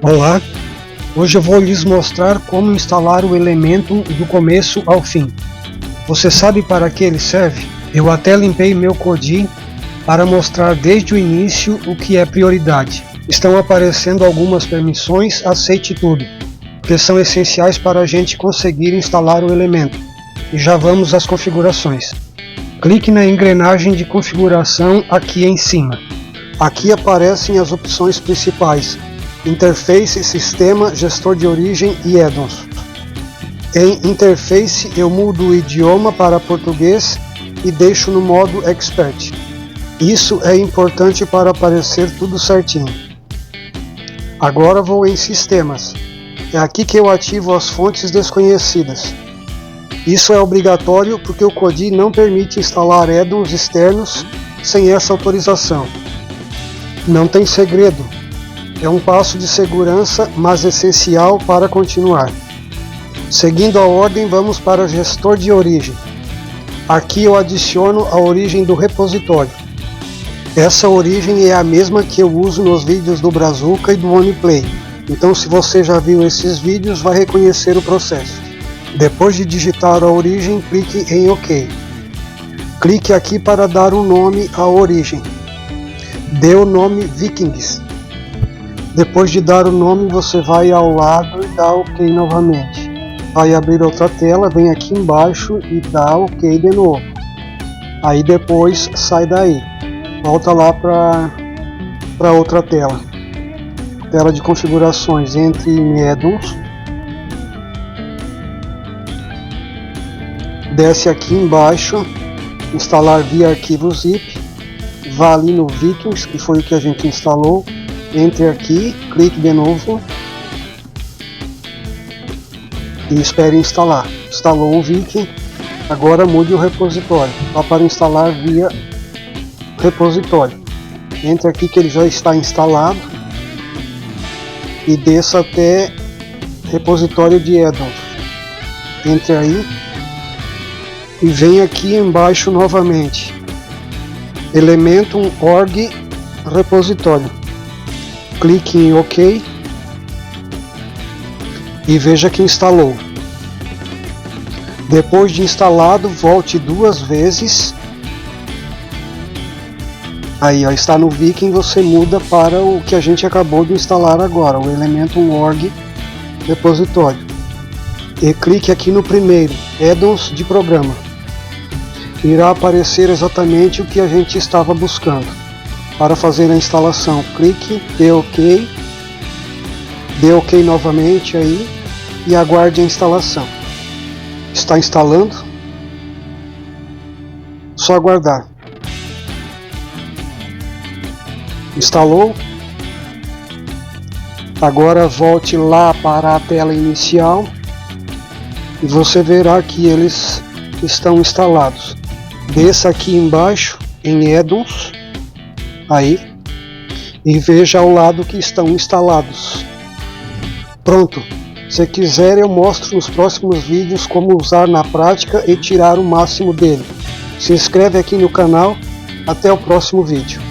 Olá, hoje eu vou lhes mostrar como instalar o Elementor do começo ao fim. Você sabe para que ele serve? Eu até limpei meu Kodi para mostrar desde o início o que é prioridade. Estão aparecendo algumas permissões, aceite tudo, que são essenciais para a gente conseguir instalar o Elementor. E já vamos às configurações. Clique na engrenagem de configuração aqui em cima. Aqui aparecem as opções principais: Interface, Sistema, Gestor de Origem e Addons. Em Interface eu mudo o idioma para português e deixo no modo Expert. Isso é importante para aparecer tudo certinho. Agora vou em Sistemas. É aqui que eu ativo as fontes desconhecidas. Isso é obrigatório porque o Kodi não permite instalar addons externos sem essa autorização. Não tem segredo. É um passo de segurança, mas essencial para continuar. Seguindo a ordem, vamos para Gestor de Origem. Aqui eu adiciono a origem do repositório. Essa origem é a mesma que eu uso nos vídeos do Brazuca e do OnePlay. Então, se você já viu esses vídeos, vai reconhecer o processo. Depois de digitar a origem, clique em OK. Clique aqui para dar um nome à origem. Dê o nome Vikings. Depois de dar o nome, você vai ao lado e dá OK novamente. Vai abrir outra tela, vem aqui embaixo e dá OK de novo. Aí depois sai daí. Volta lá para outra tela. Tela de configurações, entre em Addons. Desce aqui embaixo, instalar via arquivo zip. Vá ali no Vikings, que foi o que a gente instalou. Entre aqui, clique de novo e espere instalar. Instalou o Viking, agora mude o repositório. Vá para instalar via repositório. Entre aqui que ele já está instalado e desça até repositório de addons. Entre aí e vem aqui embaixo novamente. Elementor org repositório. Clique em OK e veja que instalou. Depois de instalado, volte duas vezes. Aí ó, está no Viking, você muda para o que a gente acabou de instalar agora, o Elementor org repositório. E clique aqui no primeiro, Addons de programa. Irá aparecer exatamente o que a gente estava buscando. Para fazer a instalação, clique, dê OK novamente aí e aguarde a instalação. Está instalando? Só aguardar. Instalou? Agora volte lá para a tela inicial e você verá que eles estão instalados. Desça aqui embaixo em Addons. Aí, e veja ao lado que estão instalados. Pronto, se quiser eu mostro nos próximos vídeos como usar na prática e tirar o máximo dele. Se inscreve aqui no canal, até o próximo vídeo.